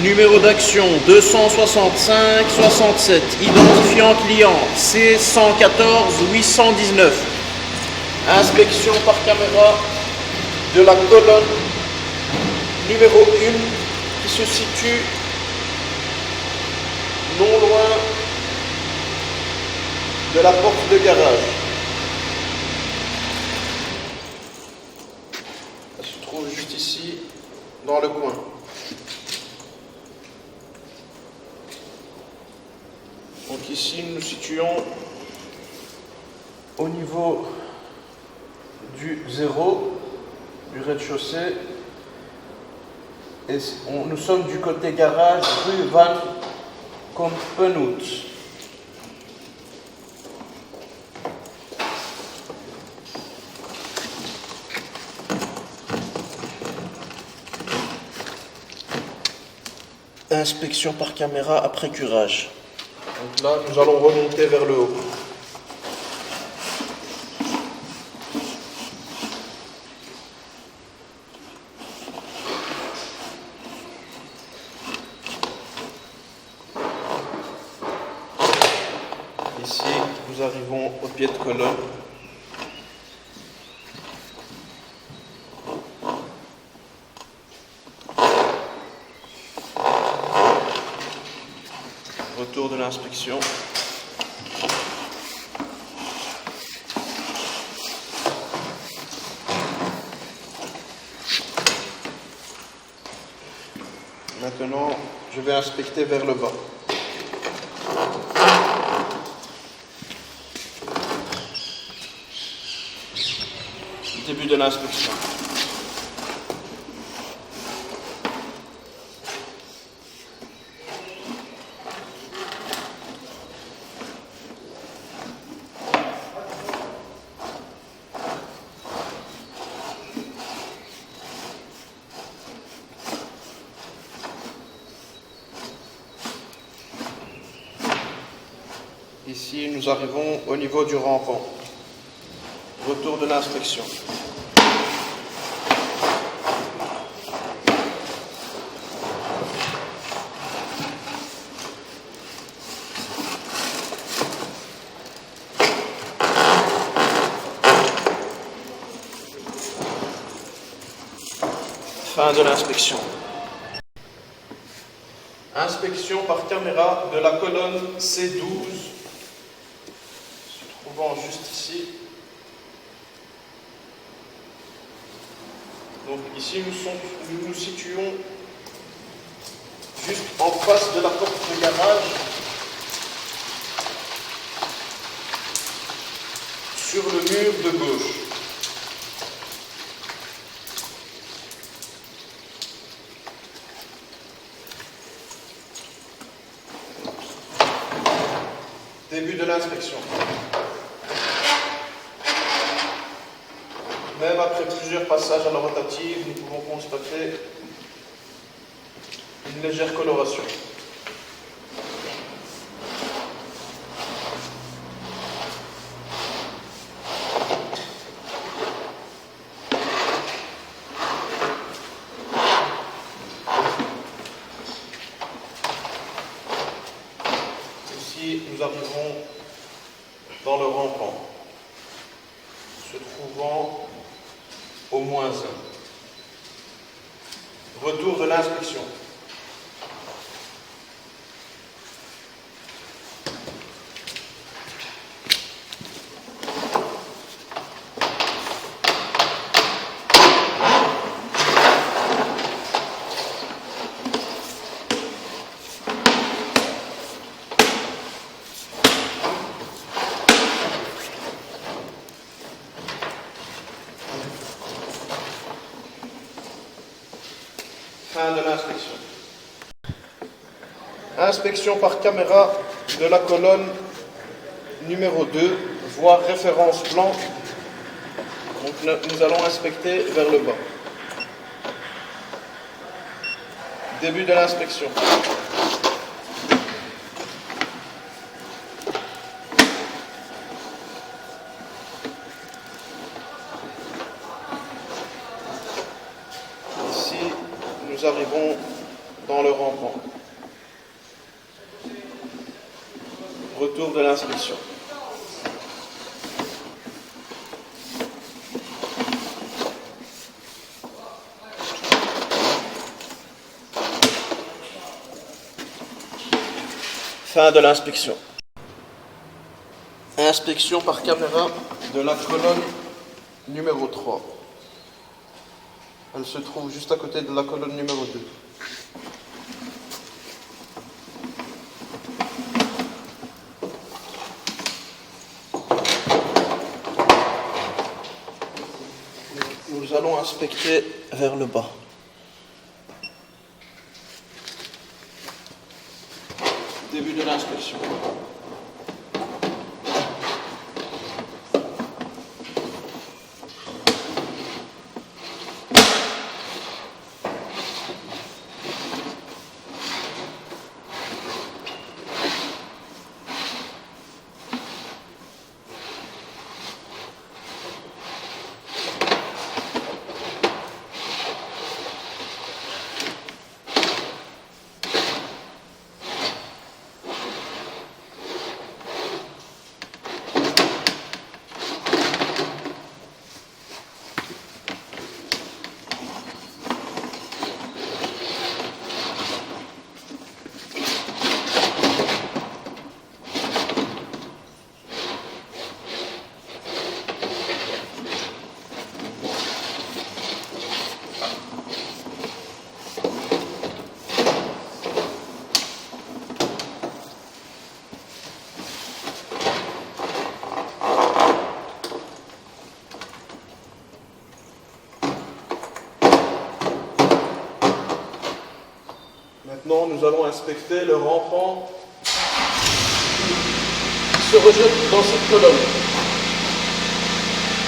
Numéro d'action 265-67. Identifiant client C114-819. Inspection par caméra de la colonne numéro 1 qui se situe non loin de la porte de garage. Elle se trouve juste ici, dans le coin. Donc ici, nous nous situons au niveau du 0 du rez-de-chaussée et nous sommes du côté garage rue Van Kompenhout. Inspection par caméra après curage. Donc là, nous allons remonter vers le haut. Ici, nous arrivons au pied de colonne. Retour de l'inspection. Maintenant, je vais inspecter vers le bas. Début de l'inspection. Ici, nous arrivons au niveau du rampant. Retour de l'inspection. Fin de l'inspection. Inspection par caméra de la colonne C12, se trouvant juste ici. Donc ici nous nous situons juste en face de la porte de garage, sur le mur de gauche. Début de l'inspection. Même après plusieurs passages à la rotative, nous pouvons constater une légère coloration. Ici, nous arrivons dans le rampant, se trouvant au -1. Retour de l'inspection. Fin de l'inspection. Inspection par caméra de la colonne numéro 2, voie référence plan. Donc nous allons inspecter vers le bas. Début de l'inspection. Ici, nous arrivons dans le rampant. Retour de l'inspection. Fin de l'inspection. Inspection par caméra de la colonne numéro 3. Elle se trouve juste à côté de la colonne numéro 2. Nous allons inspecter vers le bas. Début de l'inspection. Maintenant, nous allons inspecter le rampant qui se rejette dans cette colonne.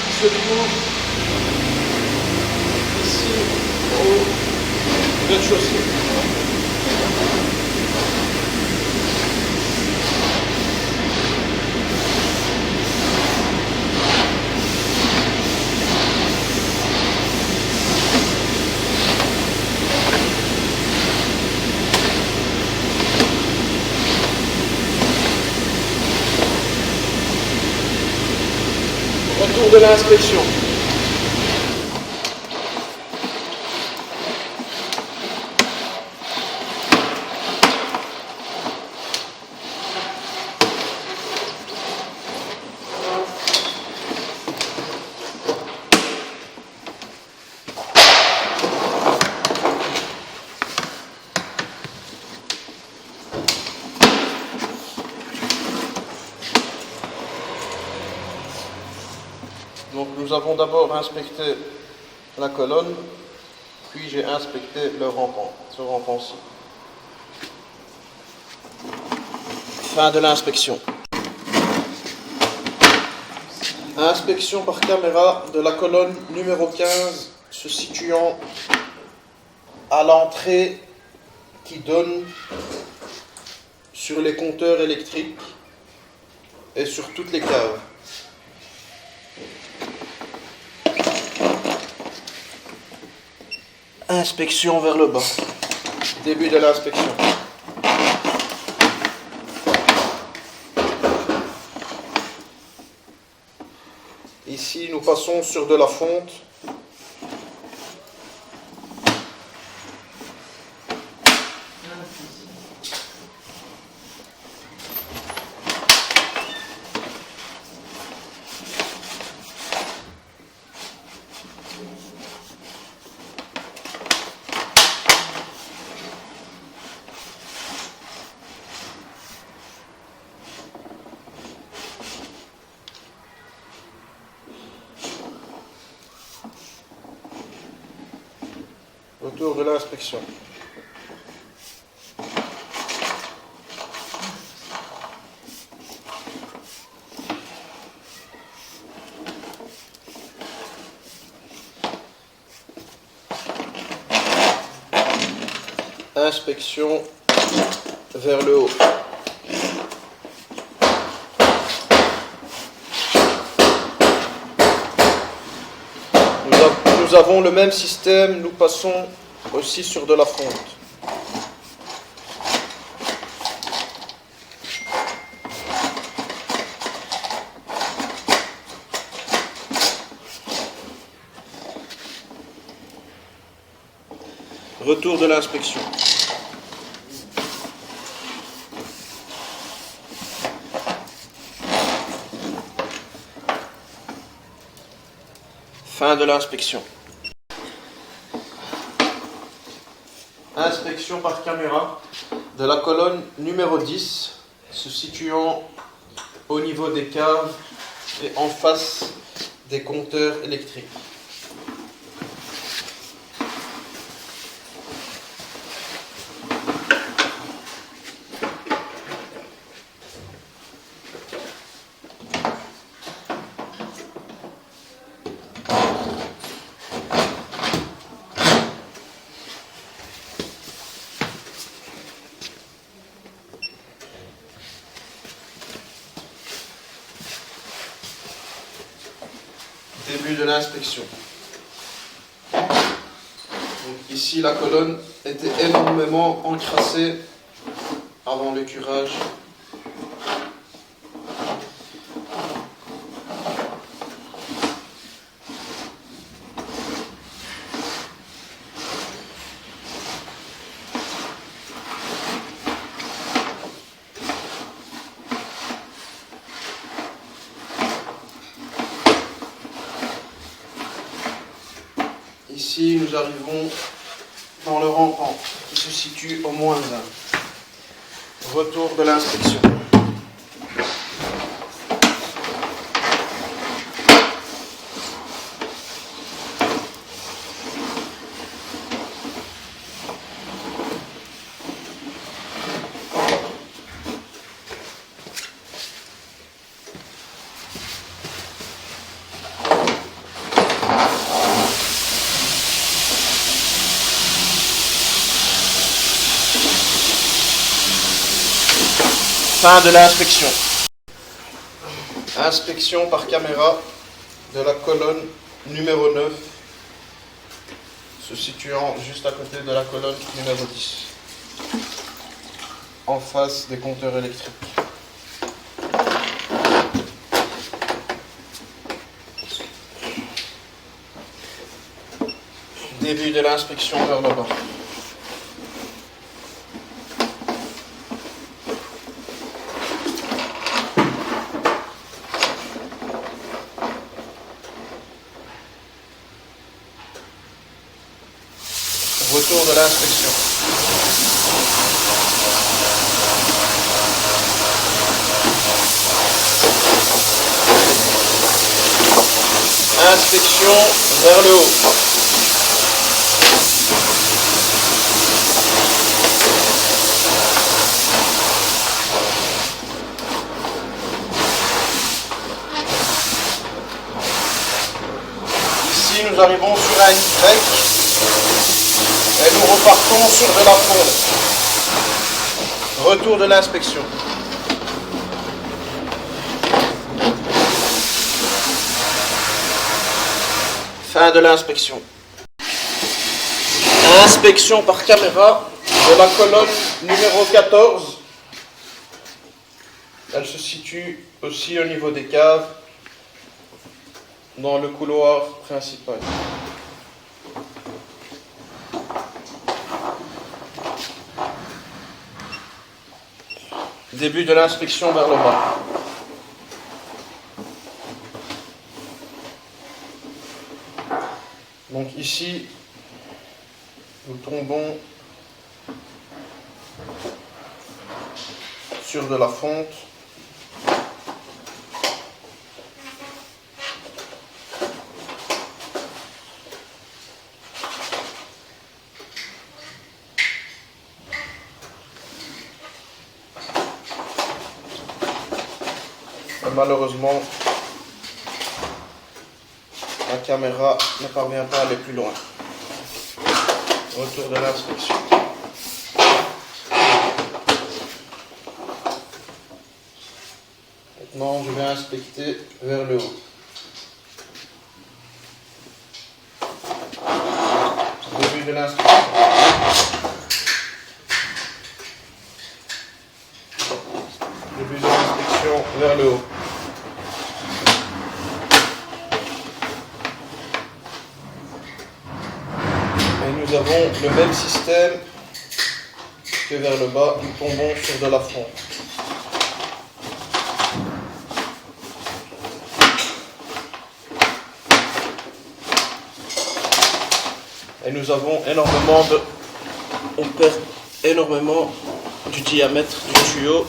Il se trouve ici au rez-de-chaussée. Retour de l'inspection. Donc nous avons d'abord inspecté la colonne, puis j'ai inspecté le rampant, ce rampant-ci. Fin de l'inspection. Inspection par caméra de la colonne numéro 15 se situant à l'entrée qui donne sur les compteurs électriques et sur toutes les caves. Inspection vers le bas. Début de l'inspection. Ici, nous passons sur de la fonte. Retour de l'inspection. Inspection vers le haut. Nous avons le même système, nous passons aussi sur de la fonte. Retour de l'inspection. Fin de l'inspection. Inspection par caméra de la colonne numéro 10, se situant au niveau des caves et en face des compteurs électriques. Début de l'inspection. Donc ici, la colonne était énormément encrassée avant le curage. Ici, nous arrivons dans le rampant qui se situe au -1. Retour de l'inspection. Fin de l'inspection. Inspection par caméra de la colonne numéro 9, se situant juste à côté de la colonne numéro 10, en face des compteurs électriques. Début de l'inspection vers le bas. Retour de l'inspection. Inspection vers le haut. Ici, nous arrivons sur un Y. Et nous repartons sur de la fonte. Retour de l'inspection. Fin de l'inspection. Inspection par caméra de la colonne numéro 14. Elle se situe aussi au niveau des caves, dans le couloir principal. Début de l'inspection vers le bas. Donc ici, nous tombons sur de la fonte. Malheureusement, la caméra ne parvient pas à aller plus loin. Retour de l'inspection. Maintenant, je vais inspecter vers le haut. Début de l'inspection. Début de l'inspection vers le haut. Et nous avons le même système que vers le bas, nous tombons sur de la fonte. Et nous avons on perd énormément du diamètre du tuyau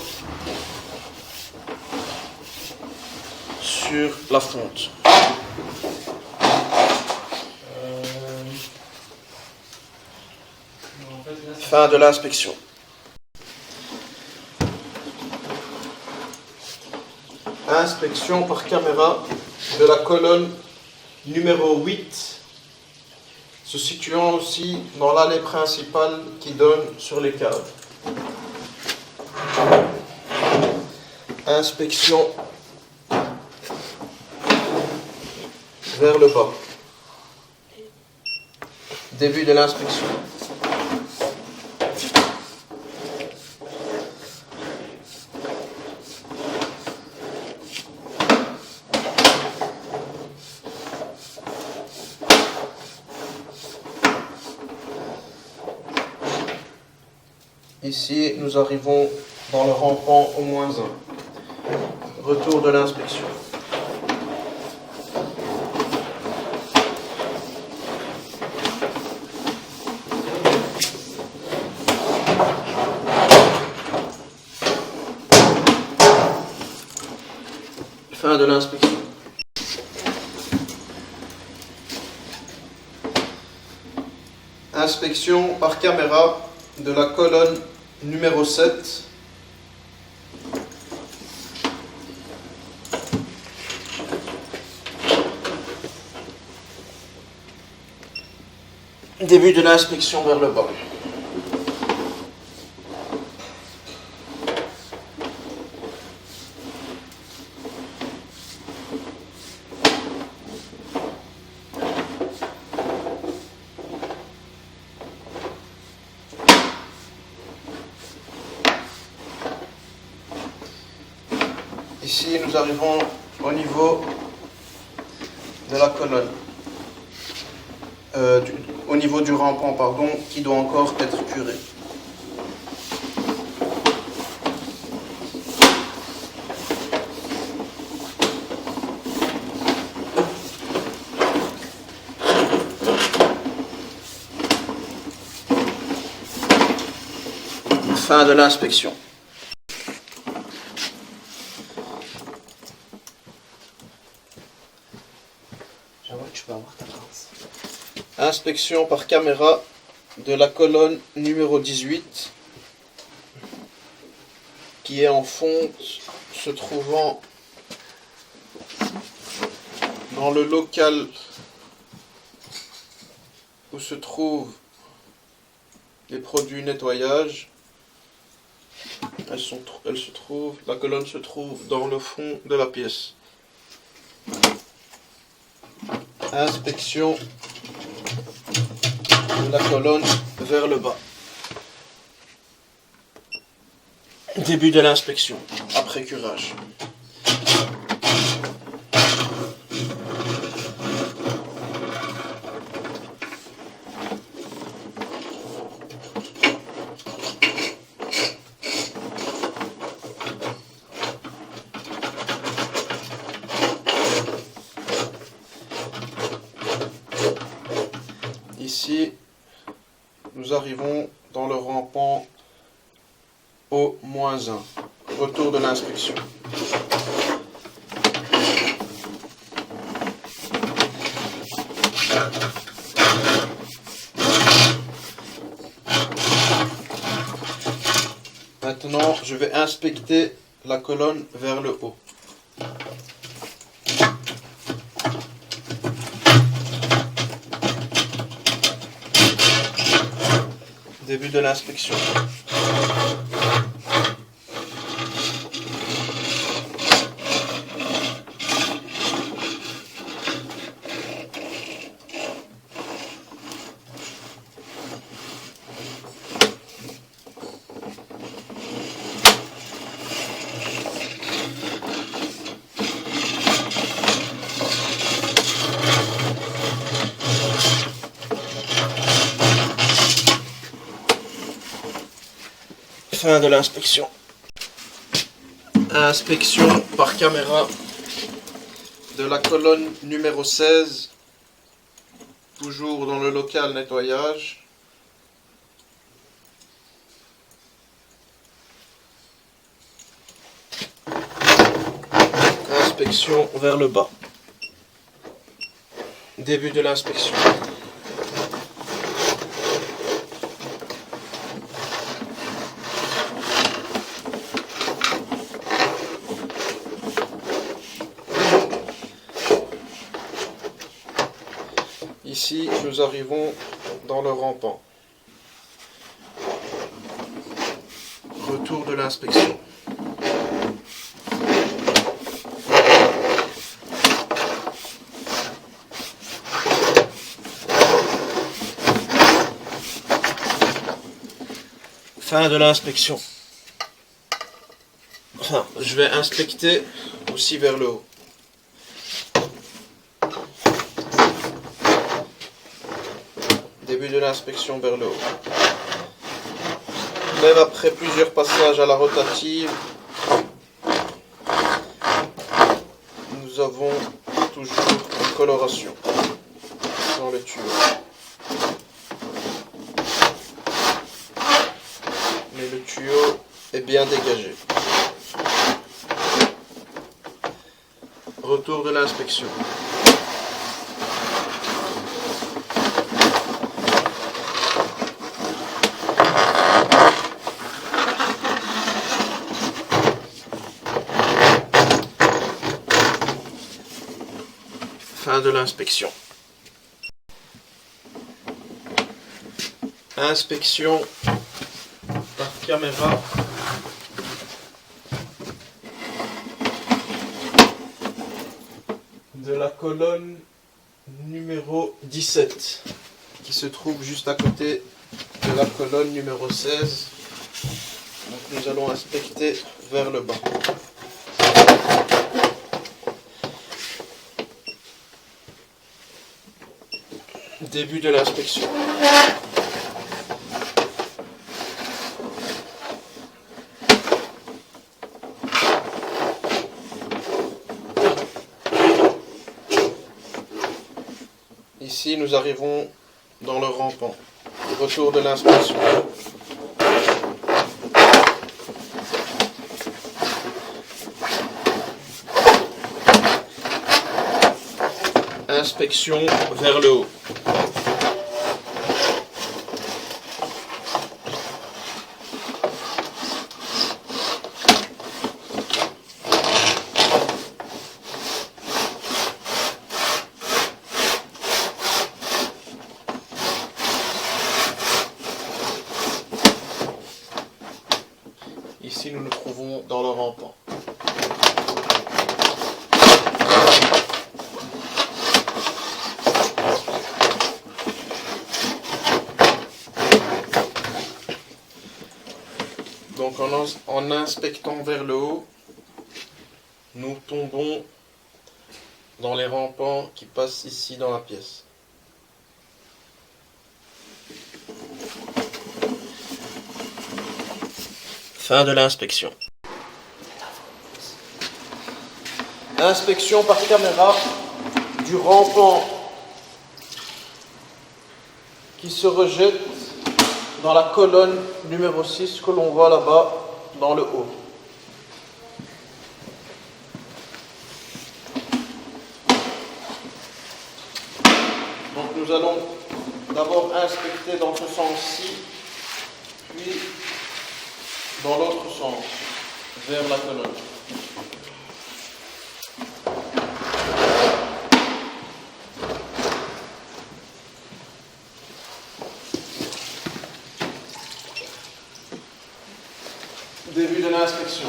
sur la fonte. Fin de l'inspection. Inspection par caméra de la colonne numéro 8, se situant aussi dans l'allée principale qui donne sur les caves. Inspection vers le bas. Début de l'inspection. Ici, nous arrivons dans le rampant au -1. Retour de l'inspection. Fin de l'inspection. Inspection par caméra de la colonne numéro 7. Début de l'inspection vers le bas. Ici, nous arrivons au niveau de la colonne, au niveau du rampant, pardon, qui doit encore être curé. Fin de l'inspection. Inspection par caméra de la colonne numéro 18 qui est en fonte se trouvant dans le local où se trouvent les produits nettoyage. La colonne se trouve dans le fond de la pièce. Inspection de la colonne vers le bas. Début de l'inspection, après curage. Ici, nous arrivons dans le rampant au -1. Retour de l'inspection. Maintenant, je vais inspecter la colonne vers le haut. Début de l'inspection. Fin de l'inspection. Inspection par caméra de la colonne numéro 16, toujours dans le local nettoyage. Inspection vers le bas. Début de l'inspection. Ici, nous arrivons dans le rampant. Retour de l'inspection. Fin de l'inspection. Enfin, je vais inspecter aussi vers le haut. Début de l'inspection vers le haut. Même après plusieurs passages à la rotative, nous avons toujours une coloration dans le tuyau. Mais le tuyau est bien dégagé. Retour de l'inspection. Fin de l'inspection. Inspection par caméra de la colonne numéro 17 qui se trouve juste à côté de la colonne numéro 16. Donc nous allons inspecter vers le bas. Début de l'inspection. Ici, nous arrivons dans le rampant. Retour de l'inspection. Inspection vers le haut. Ici, nous nous trouvons dans le rampant. Donc, en inspectant vers le haut, nous tombons dans les rampants qui passent ici dans la pièce. Fin de l'inspection. Inspection par caméra du rampant qui se rejette dans la colonne numéro 6 que l'on voit là-bas dans le haut. Donc nous allons d'abord inspecter dans ce sens-ci, puis dans l'autre sens, vers la colonne. Début de l'inspection.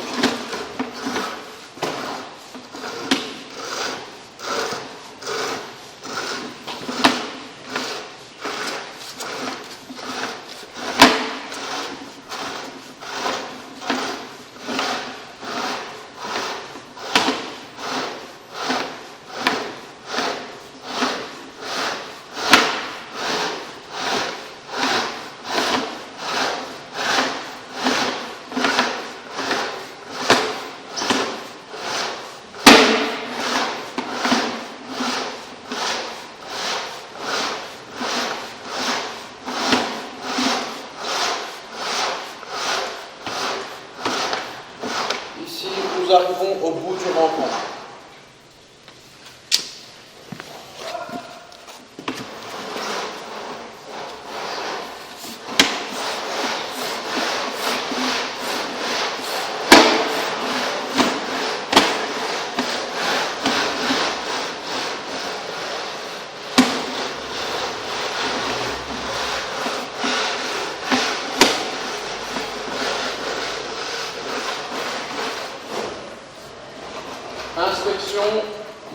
inspection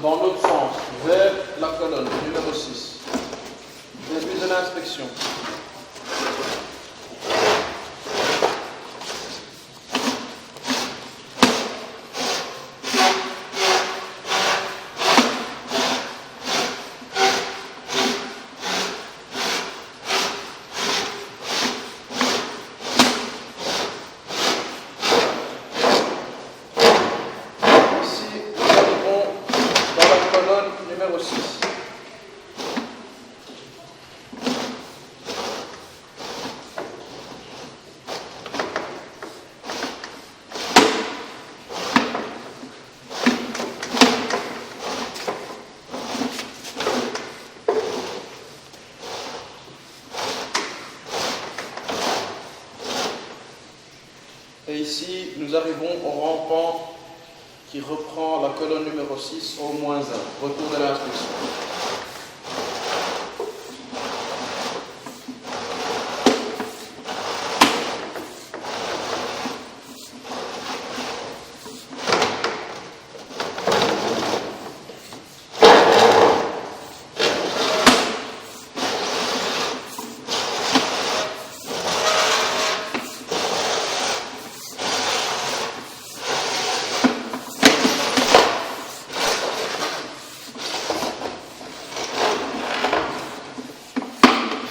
dans l'autre sens, vers la colonne numéro 6. Début de l'inspection. Numéro 6. Et ici, nous arrivons au rampant qui reprend la colonne numéro 6 au -1, retour de l'inspection.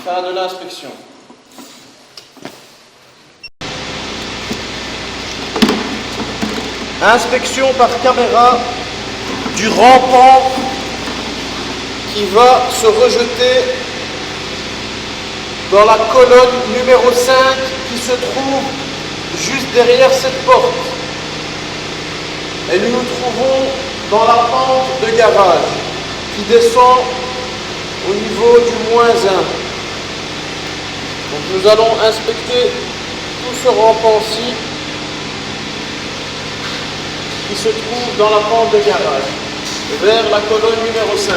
Fin de l'inspection. Inspection par caméra du rampant qui va se rejeter dans la colonne numéro 5 qui se trouve juste derrière cette porte. Et nous nous trouvons dans la pente de garage qui descend au niveau du -1. Donc nous allons inspecter tout ce rampant-ci qui se trouve dans la pente de garage, vers la colonne numéro 5.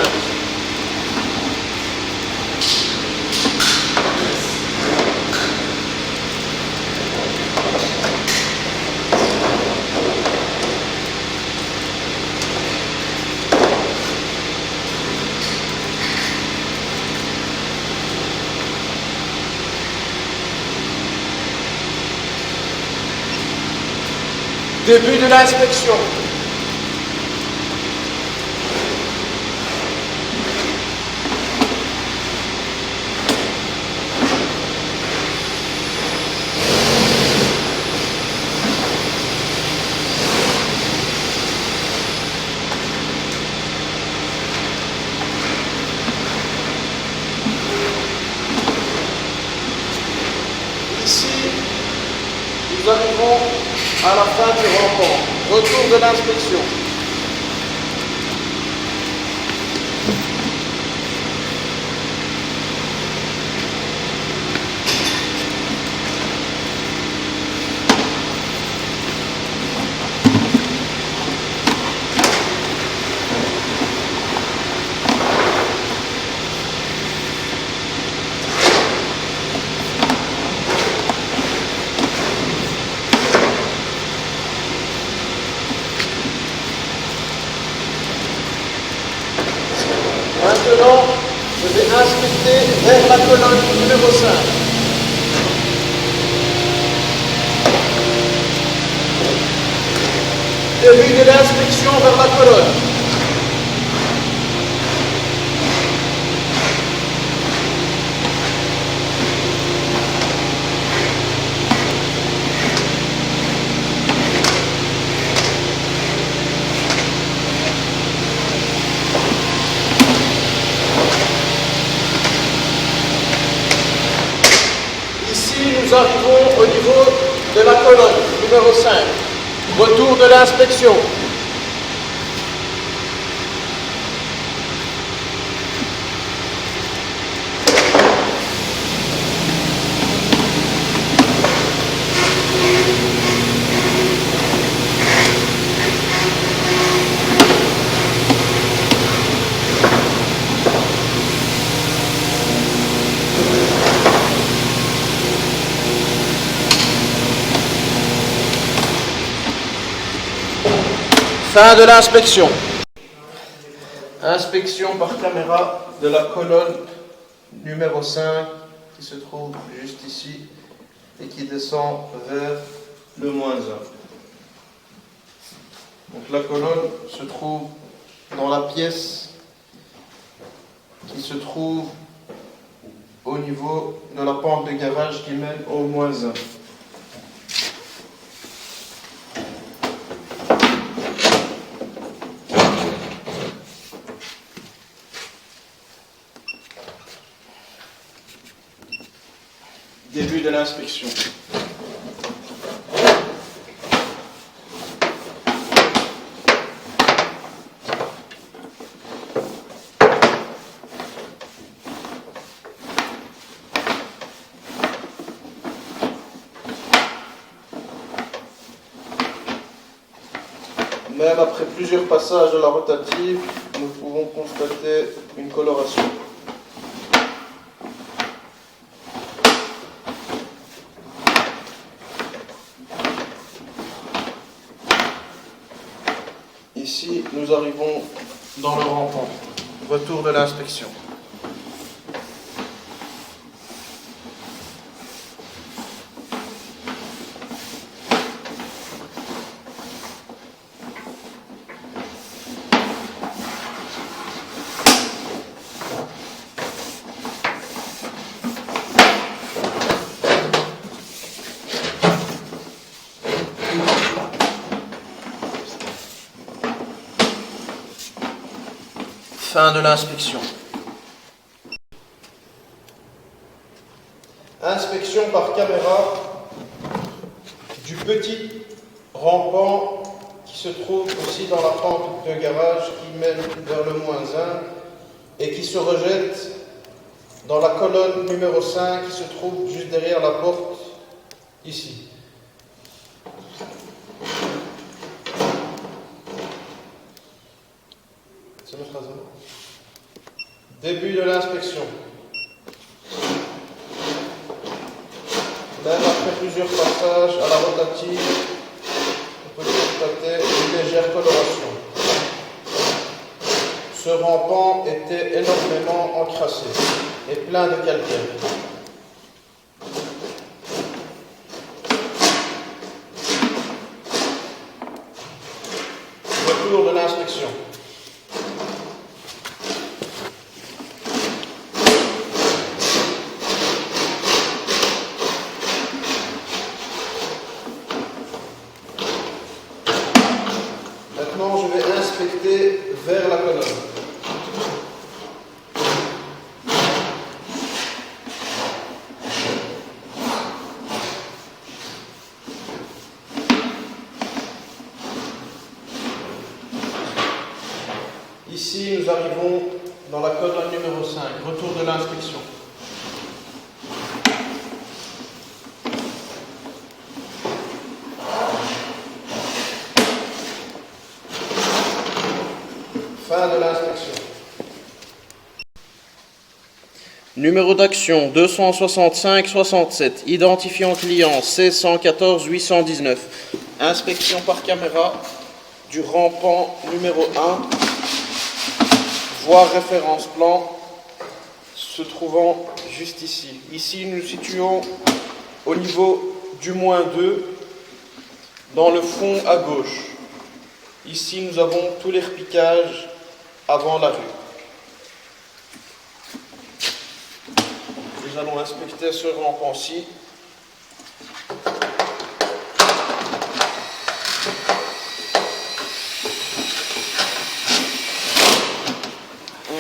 Début de l'inspection. Ici, nous arrivons à la fin du rampant. Retour de l'inspection. Maintenant, je vais inspecter vers la colonne numéro 5. Début de l'inspection vers la colonne. Nous arrivons au niveau de la colonne numéro 5. Retour de l'inspection. Fin de l'inspection. Inspection par caméra de la colonne numéro 5 qui se trouve juste ici et qui descend vers le -1. Donc la colonne se trouve dans la pièce qui se trouve au niveau de la pente de garage qui mène au -1. Début de l'inspection. Même après plusieurs passages de la rotative, nous pouvons constater une coloration. Ici, nous arrivons dans le rampant. Retour de l'inspection. Fin de l'inspection. Inspection par caméra du petit rampant qui se trouve aussi dans la pente de garage qui mène vers le -1 et qui se rejette dans la colonne numéro 5 qui se trouve juste derrière la porte ici. Début de l'inspection. Même après plusieurs passages à la rotative, on peut constater une légère coloration. Ce rampant était énormément encrassé et plein de calcaire. Retour de l'inspection. Maintenant, je vais inspecter vers la colonne. Ici, nous arrivons dans la colonne numéro 5. Retour de l'inspection. Fin de l'inspection. Numéro d'action 265-67. Identifiant client C114-819. Inspection par caméra du rampant numéro 1. Voire référence plan se trouvant juste ici. Ici, nous nous situons au niveau du -2 dans le fond à gauche. Ici, nous avons tous les repiquages avant la rue. Nous allons inspecter ce rampant-ci.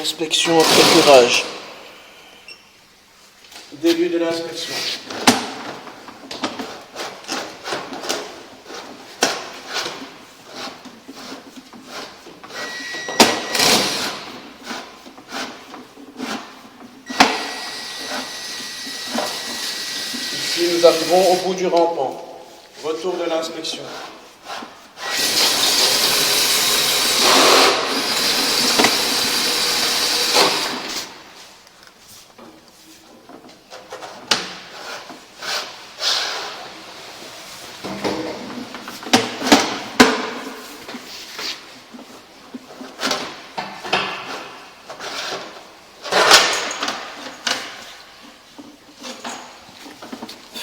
Inspection après curage. Début de l'inspection. Ici, nous arrivons au bout du rampant. Retour de l'inspection.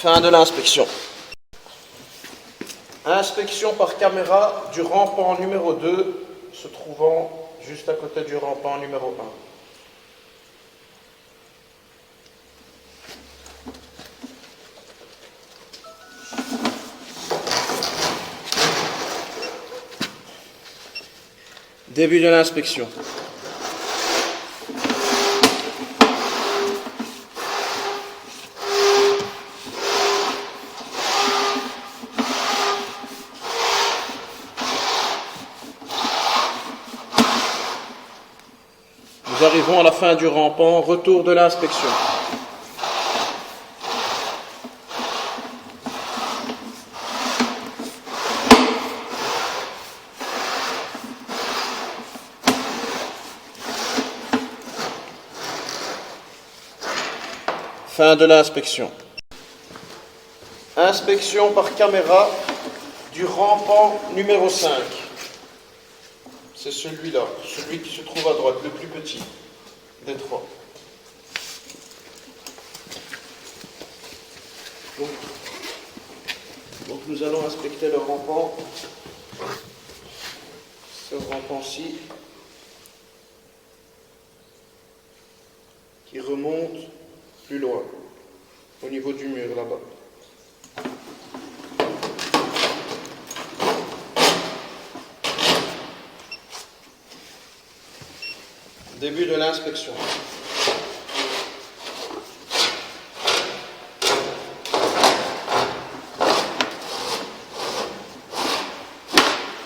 Fin de l'inspection. Inspection par caméra du rampant numéro 2, se trouvant juste à côté du rampant numéro 1. Début de l'inspection. Nous arrivons à la fin du rampant, retour de l'inspection. Fin de l'inspection. Inspection par caméra du rampant numéro 5. C'est celui-là, celui qui se trouve à droite, le plus petit des trois. Donc nous allons inspecter le rampant, ce rampant-ci, qui remonte plus loin, au niveau du mur là-bas. Début de l'inspection.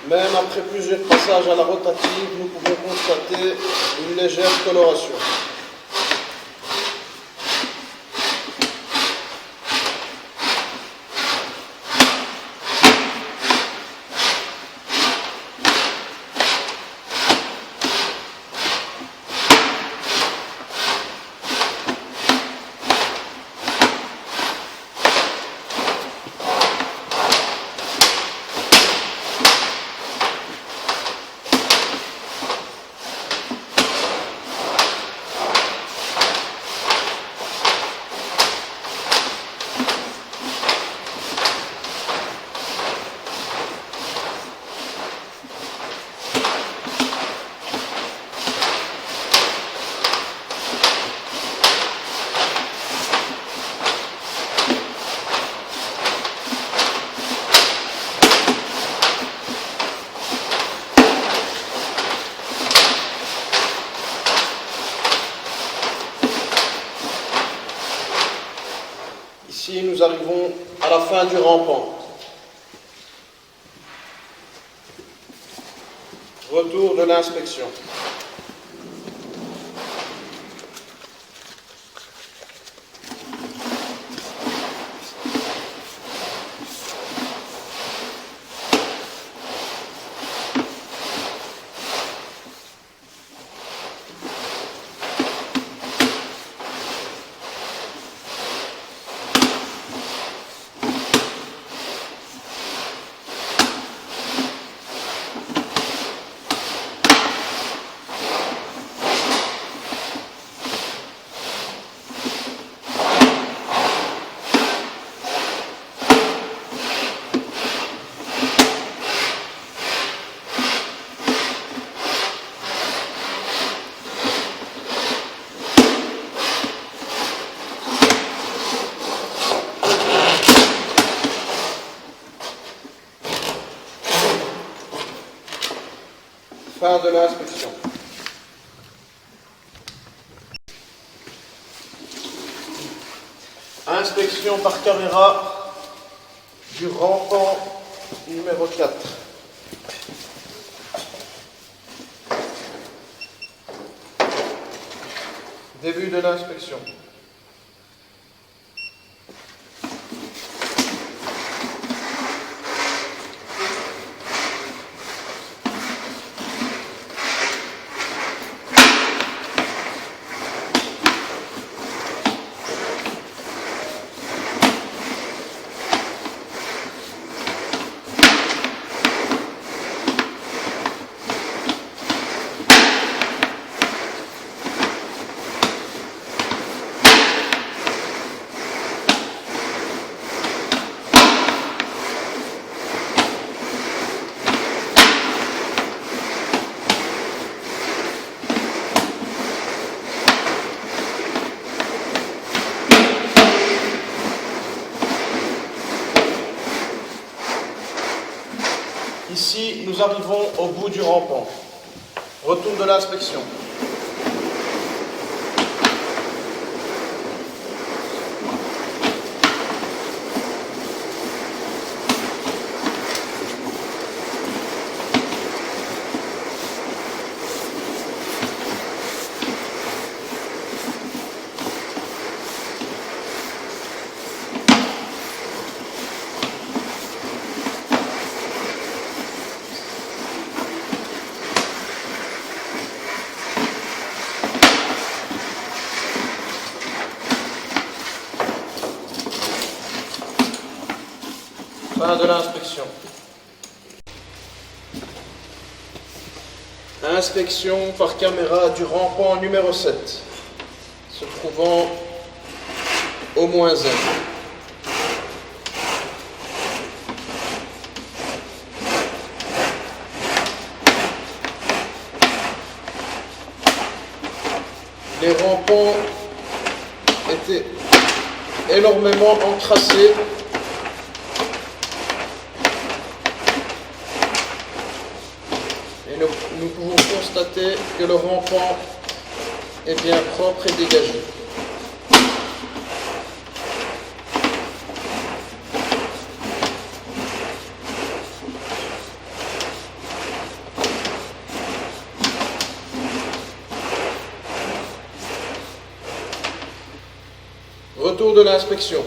Même après plusieurs passages à la rotative, nous pouvons constater une légère coloration. Ici, nous arrivons à la fin du rampant. Retour de l'inspection. Fin de l'inspection. Inspection par caméra du rampant numéro 4. Début de l'inspection. Ici, nous arrivons au bout du rampant. Retour de l'inspection. Fin de l'inspection. Inspection par caméra du rampant numéro 7, se trouvant au -1. Les rampants étaient énormément encrassés. Et nous pouvons constater que le rampant est bien propre et dégagé. Retour de l'inspection.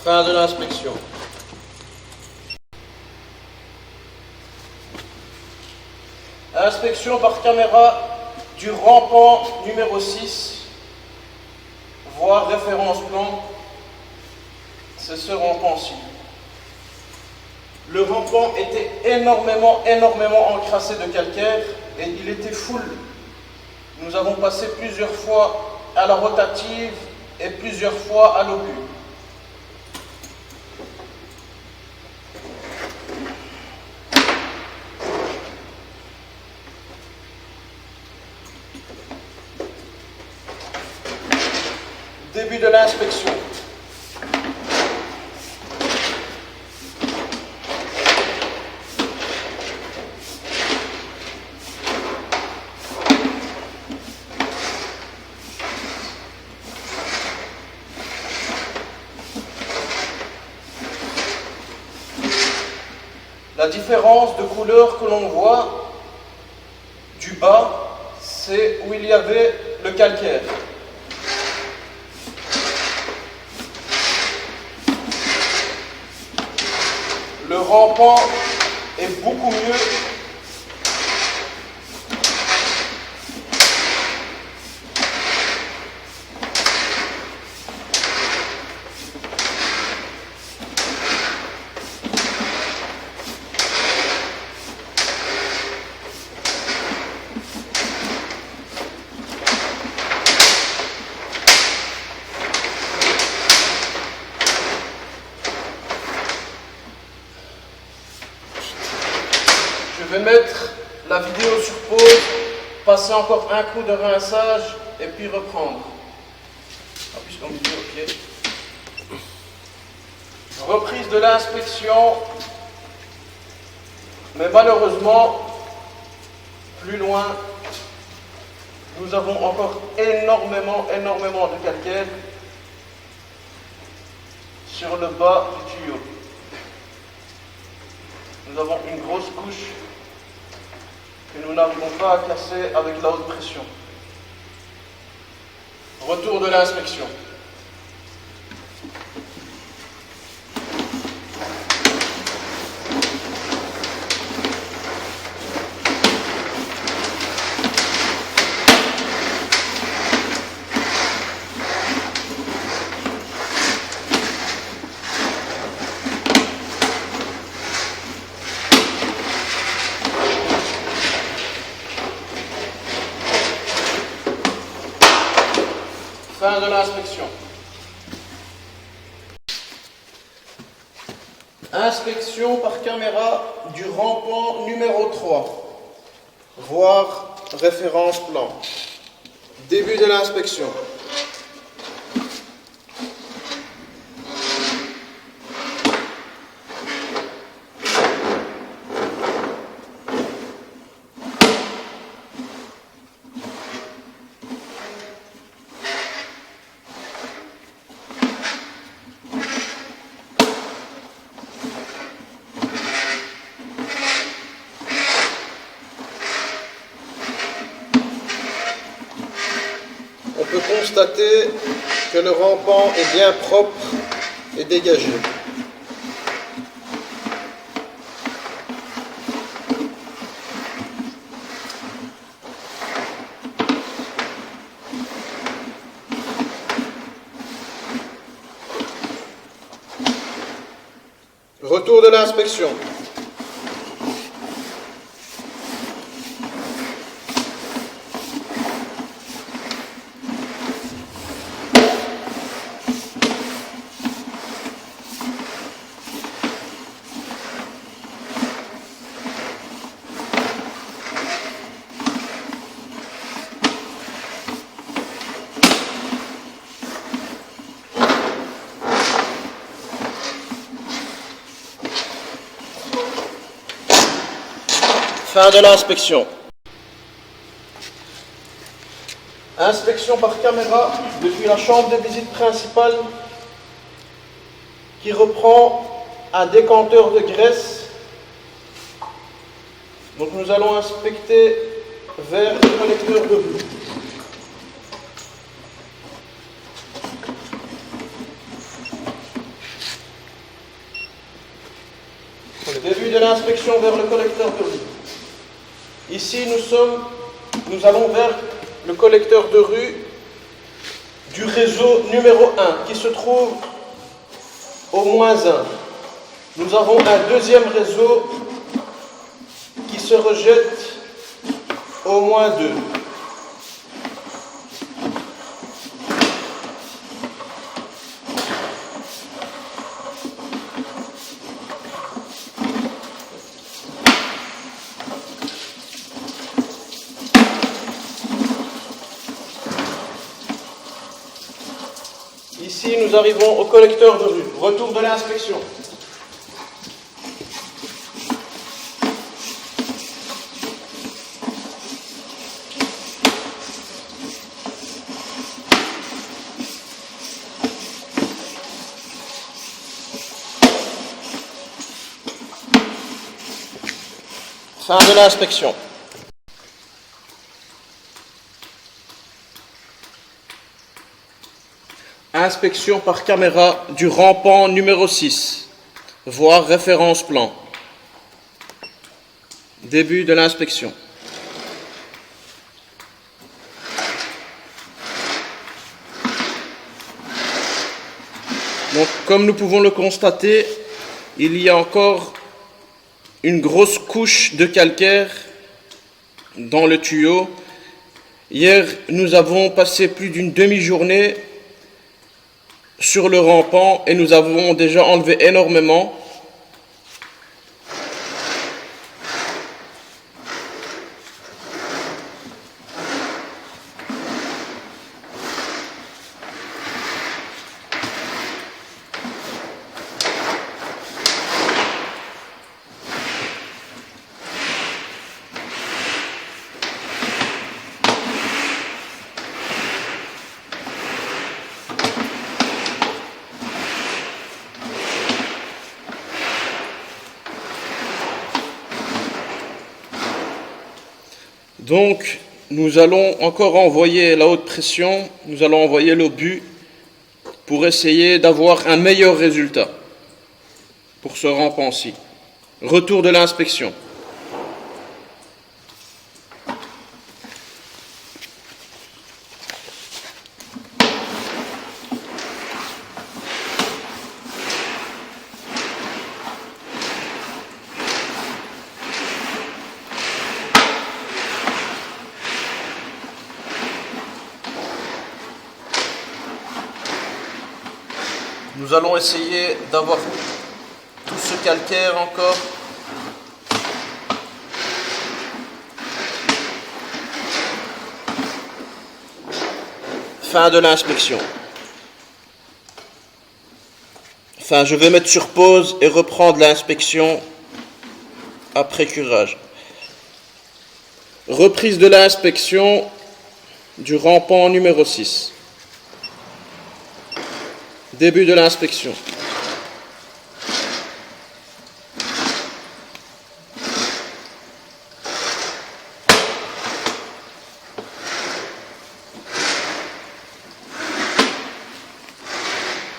Fin de l'inspection. Inspection par caméra du rampant numéro 6, voire référence plan, c'est ce rampant-ci. Le rampant était énormément encrassé de calcaire et il était full. Nous avons passé plusieurs fois à la rotative et plusieurs fois à l'obus. Début de l'inspection. La différence de couleur que l'on voit du bas, c'est où il y avait le calcaire. Le rampant est beaucoup mieux. Je vais mettre la vidéo sur pause, passer encore un coup de rinçage et puis reprendre. Appuie sur vidéo, ok. Reprise de l'inspection, mais malheureusement, plus loin, nous avons encore énormément de calcaire sur le bas du tuyau. Nous avons une grosse couche que nous n'arrivons pas à casser avec la haute pression. Retour de l'inspection. l'inspection. Inspection par caméra du rampant numéro 3, voire référence plan. Début de l'inspection. On peut constater que le rampant est bien propre et dégagé. Retour de l'inspection. Fin de l'inspection. Inspection par caméra depuis la chambre de visite principale qui reprend un décanteur de graisse. Donc nous allons inspecter vers le collecteur de rue. Début de l'inspection vers le collecteur de rue. Ici, nous allons vers le collecteur de rue du réseau numéro 1 qui se trouve au -1. Nous avons un deuxième réseau qui se rejette au -2. Ici, nous arrivons au collecteur de rue. Retour de l'inspection. Fin de l'inspection. Inspection par caméra du rampant numéro 6, voire référence plan. Début de l'inspection. Donc, comme nous pouvons le constater, il y a encore une grosse couche de calcaire dans le tuyau. Hier, nous avons passé plus d'une demi-journée sur le rampant et nous avons déjà enlevé énormément. Donc, nous allons encore envoyer la haute pression, nous allons envoyer l'obus pour essayer d'avoir un meilleur résultat pour ce rampant-ci. Retour de l'inspection. Nous allons essayer d'avoir tout ce calcaire encore. Fin de l'inspection. Enfin, je vais mettre sur pause et reprendre l'inspection après curage. Reprise de l'inspection du rampant numéro 6. Début de l'inspection.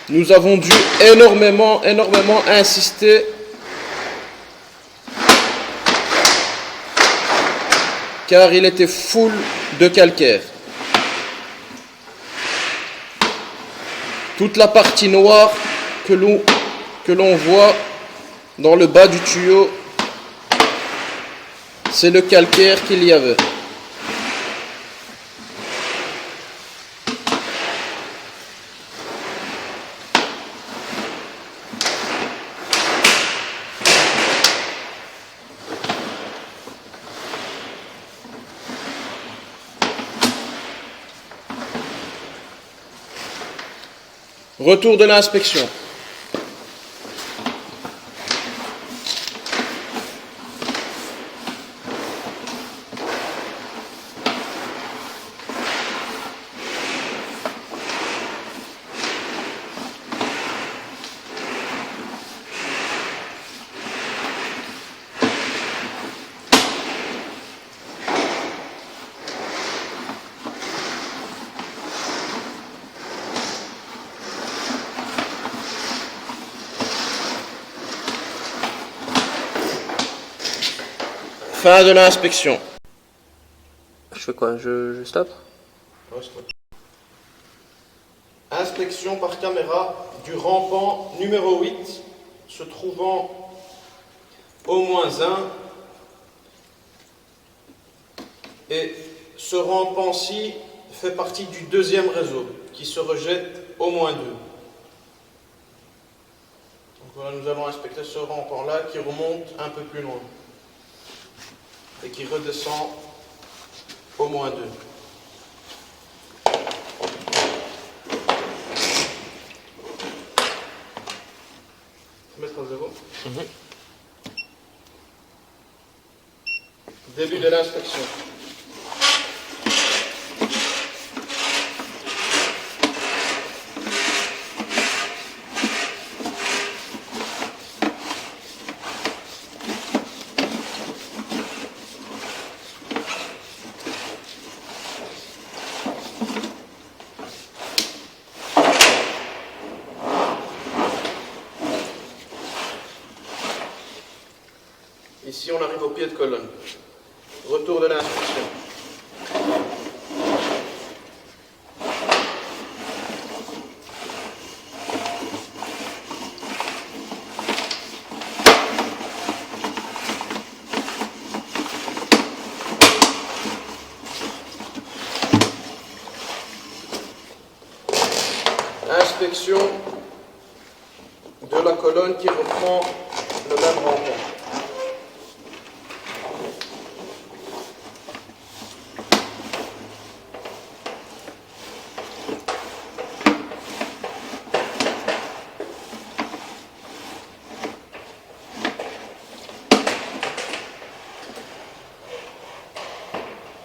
Nous avons dû énormément insister car il était full de calcaire. Toute la partie noire que l'on voit dans le bas du tuyau, c'est le calcaire qu'il y avait. Retour de l'inspection. Fin de l'inspection. Je fais quoi? Je stoppe? Ouais, stop. Inspection par caméra du rampant numéro 8 se trouvant au -1. Et ce rampant-ci fait partie du deuxième réseau qui se rejette au -2. Donc voilà, nous allons inspecter ce rampant-là qui remonte un peu plus loin et qui redescend au -2. Mettre à 0. Début de l'inspection. Ici, on arrive au pied de colonne. Retour de l'inspection. Inspection de la colonne qui reprend le même rampant.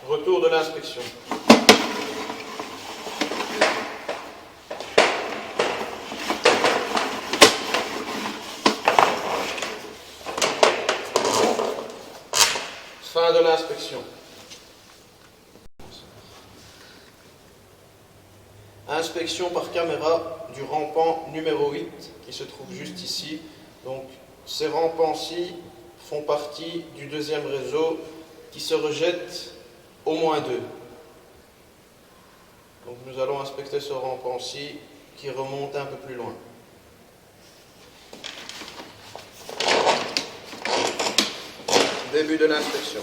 Retour de l'inspection. Fin de l'inspection. Inspection par caméra du rampant numéro 8 qui se trouve juste ici. Donc ces rampants-ci font partie du deuxième réseau qui se rejette au -2. Donc nous allons inspecter ce rampant-ci qui remonte un peu plus loin. Début de l'inspection.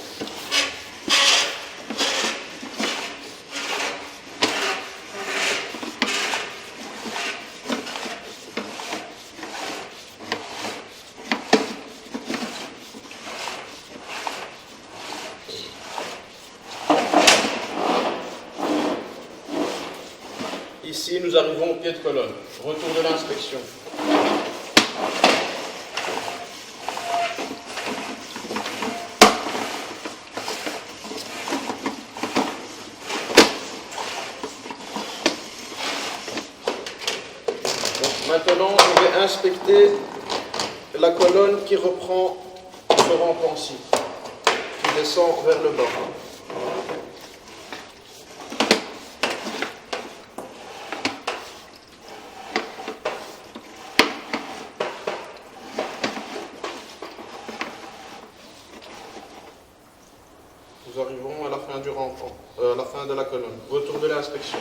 nous arrivons au pied de colonne. Retour de l'inspection. Maintenant, je vais inspecter la colonne qui reprend ce rang-ci, qui descend vers le bas. Nous arrivons à la fin du rampant, à la fin de la colonne. Retour de l'inspection.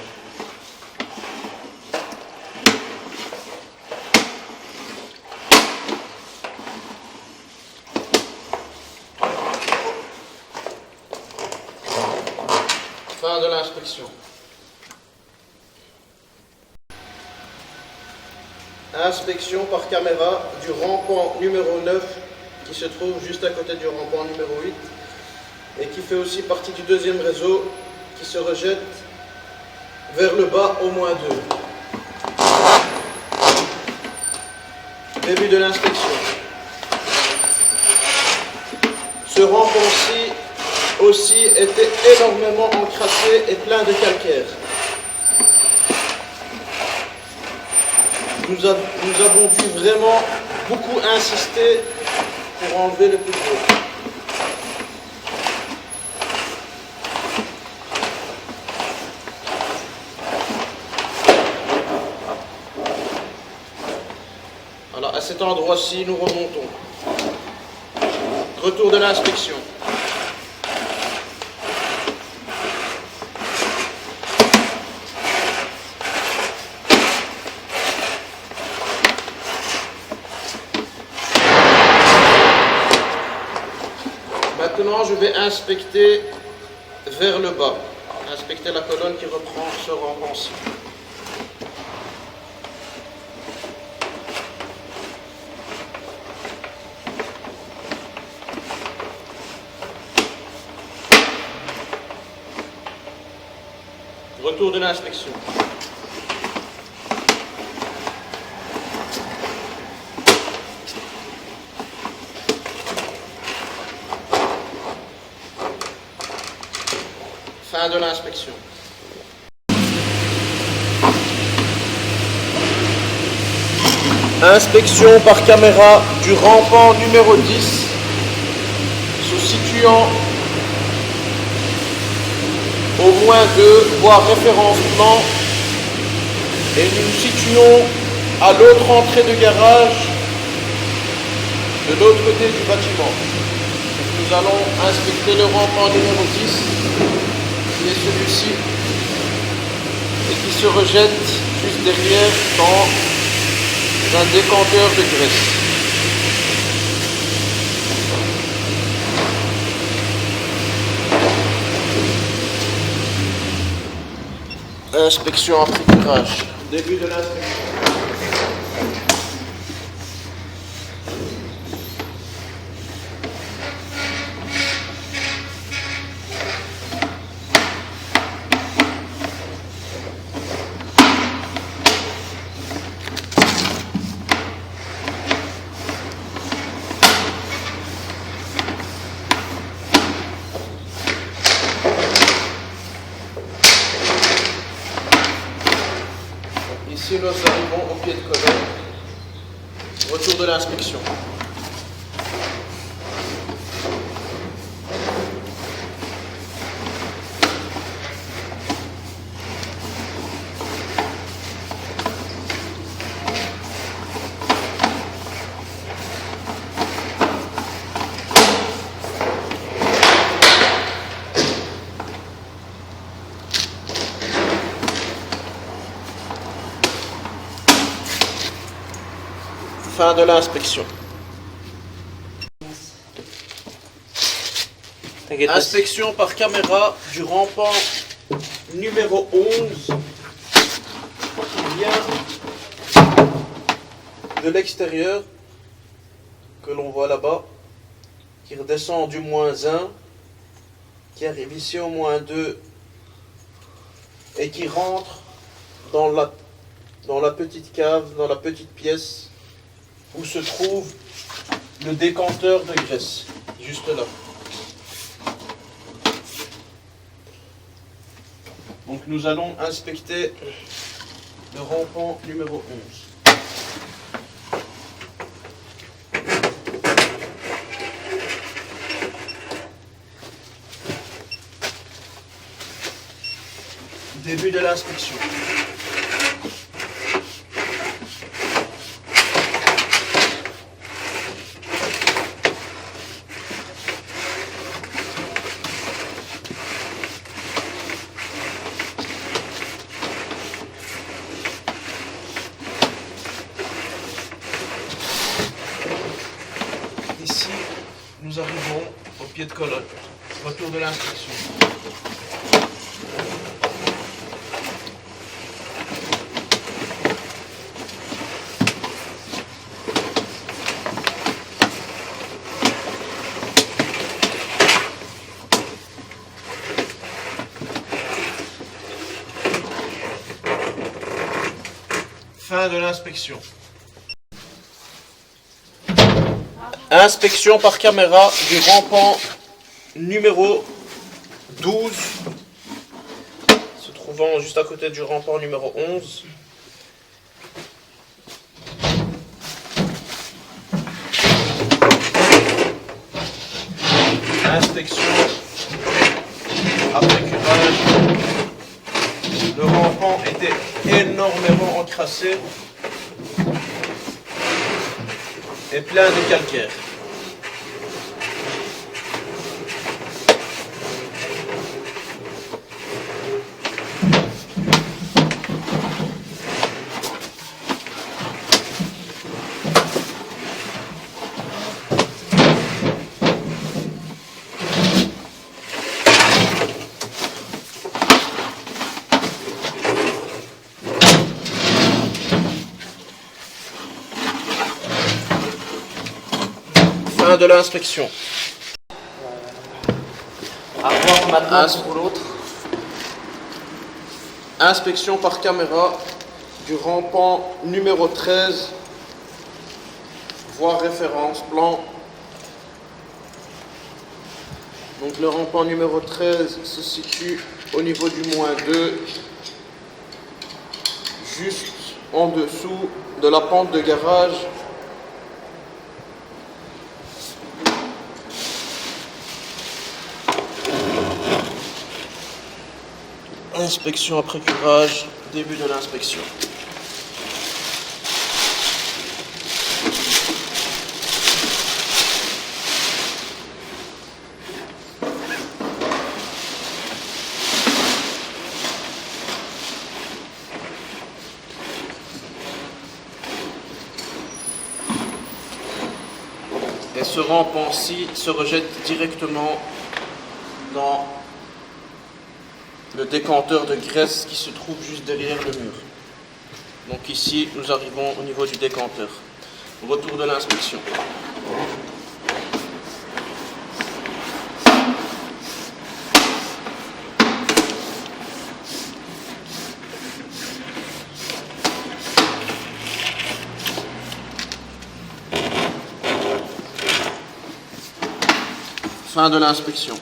Fin de l'inspection. Inspection par caméra du rampant numéro 9 qui se trouve juste à côté du rampant numéro 8 et qui fait aussi partie du deuxième réseau qui se rejette vers le bas au moins 2. Début de l'inspection. Ce rampant-ci aussi était énormément encrassé et plein de calcaire. Nous avons dû vraiment beaucoup insister pour enlever le plus gros. Voilà, à cet endroit-ci, nous remontons. Retour de l'inspection. Maintenant, je vais inspecter vers le bas, inspecter la colonne qui reprend ce rampant-ci. Retour de l'inspection. Fin de l'inspection. Inspection par caméra du rampant numéro 10 se situant au moins 2, voire référence plan, et nous nous situons à l'autre entrée de garage de l'autre côté du bâtiment. Nous allons inspecter le rampant numéro 10 qui est celui-ci et qui se rejette juste derrière dans un décanteur de graisse. Inspection après curage. Début de l'inspection. Ici, nous arrivons au pied de colonne. Retour de l'inspection. Fin de l'inspection. Inspection par caméra du rampant numéro 11 qui vient de l'extérieur, que l'on voit là-bas, qui redescend du -1, qui arrive ici au -2 et qui rentre dans dans la petite cave, dans la petite pièce où se trouve le décanteur de graisse, juste là. Donc nous allons inspecter le rampant numéro 11. Début de l'inspection. Ici, nous arrivons au pied de colonne. Retour de l'inspection. Fin de l'inspection. Inspection par caméra du rampant numéro 12, se trouvant juste à côté du rampant numéro 11. Inspection après curage. Le rampant était énormément encrassé et plein de calcaire. Fin de l'inspection. À voir maintenant pour l'autre. Inspection par caméra du rampant numéro 13, voire référence, plan. Donc le rampant numéro 13 se situe au niveau du -2, juste en dessous de la pente de garage. Inspection après curage, début de l'inspection. Et ce rampant-ci se rejette directement dans le décanteur de graisse qui se trouve juste derrière le mur. Donc ici, nous arrivons au niveau du décanteur. Retour de l'inspection. Fin de l'inspection.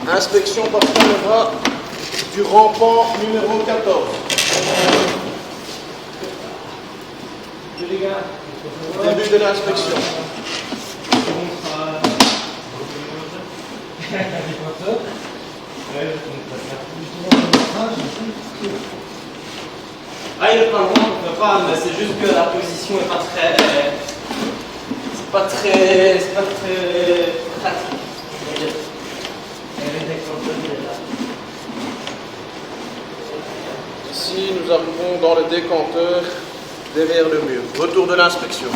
Inspection par caméra du rampant numéro 14. Début de l'inspection. Ah, il est pas loin, on peut pas, mais c'est juste que la position est pas très. C'est pas très pratique. Ici, nous arrivons dans le décanteur derrière le mur. Retour de l'inspection.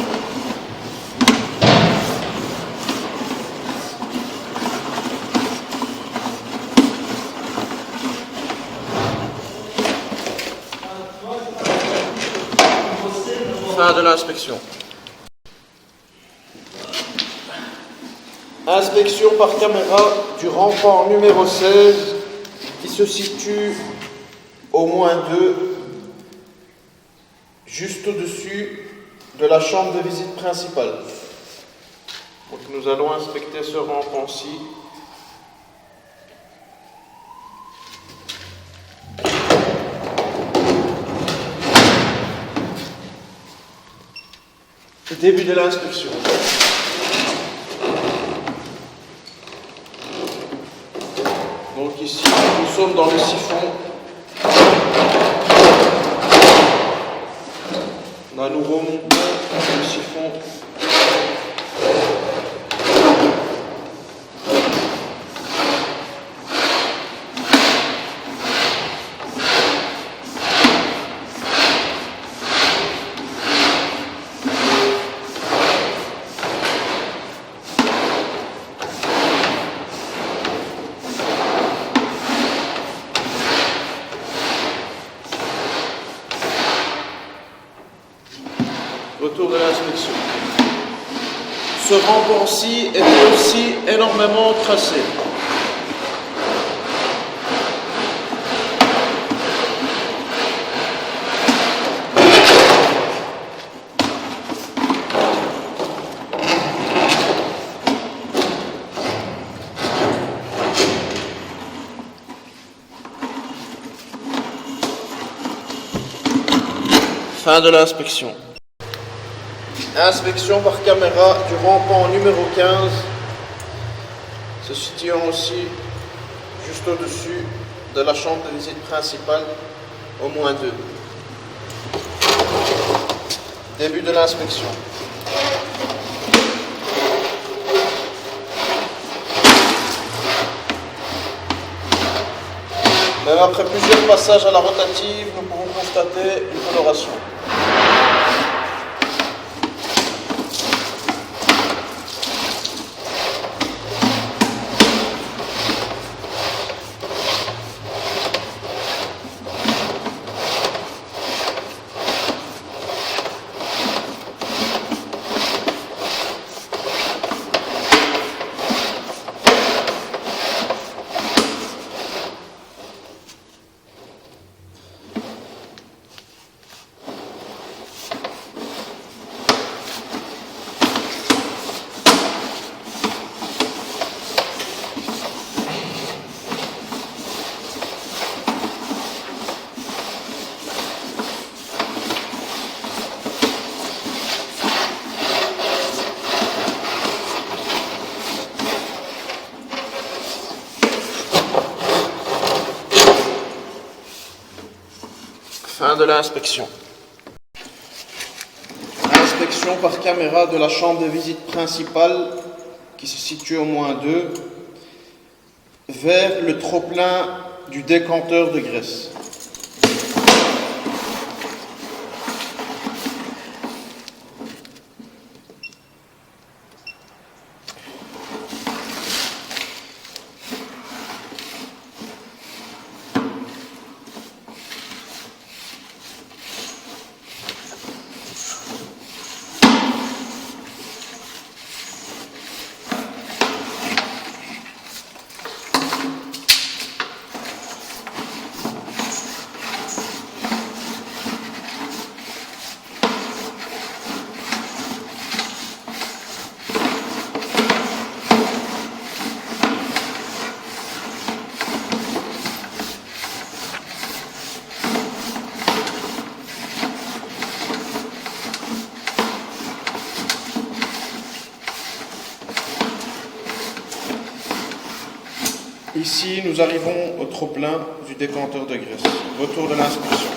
Fin de l'inspection. Inspection par caméra du rampant numéro 16 qui se se situe au moins 2, juste au-dessus de la chambre de visite principale. Donc nous allons inspecter ce rampant-ci. Début de l'inspection. Donc ici, nous sommes dans le siphon. Là, nous remontons le siphon. Retour de l'inspection. Ce rampant-ci était aussi énormément tracé. Fin de l'inspection. Inspection par caméra du rampant numéro 15, se situant aussi juste au-dessus de la chambre de visite principale, au moins 2. Début de l'inspection. Même après plusieurs passages à la rotative, nous pouvons constater une coloration. Fin de l'inspection. Inspection par caméra de la chambre de visite principale, qui se situe au moins 2, vers le trop-plein du décanteur de graisse. Ici, nous arrivons au trop-plein du décanteur de graisse. Retour de l'inspection.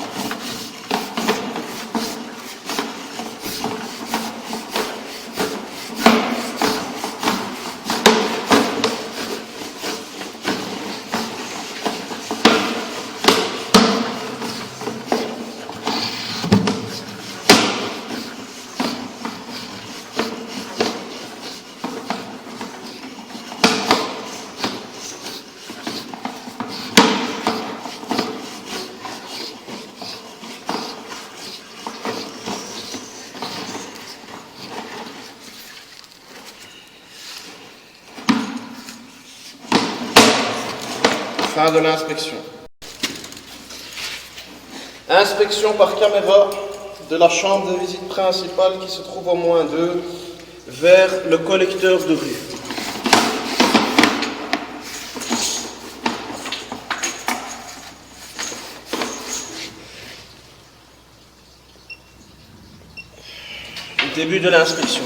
Fin de l'inspection. Inspection par caméra de la chambre de visite principale qui se trouve au moins 2 vers le collecteur de rue. Début de l'inspection.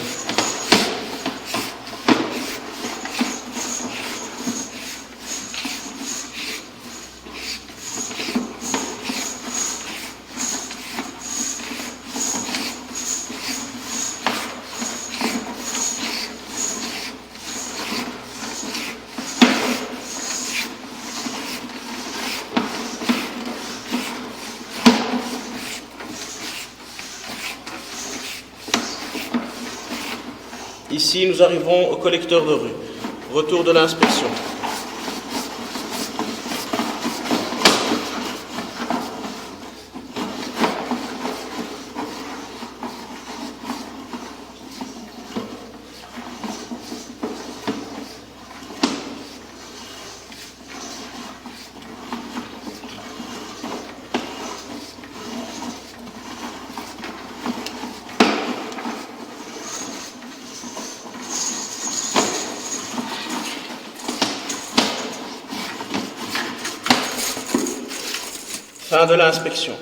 Ici, nous arrivons au collecteur de rue. Retour de l'inspection. Fin de l'inspection.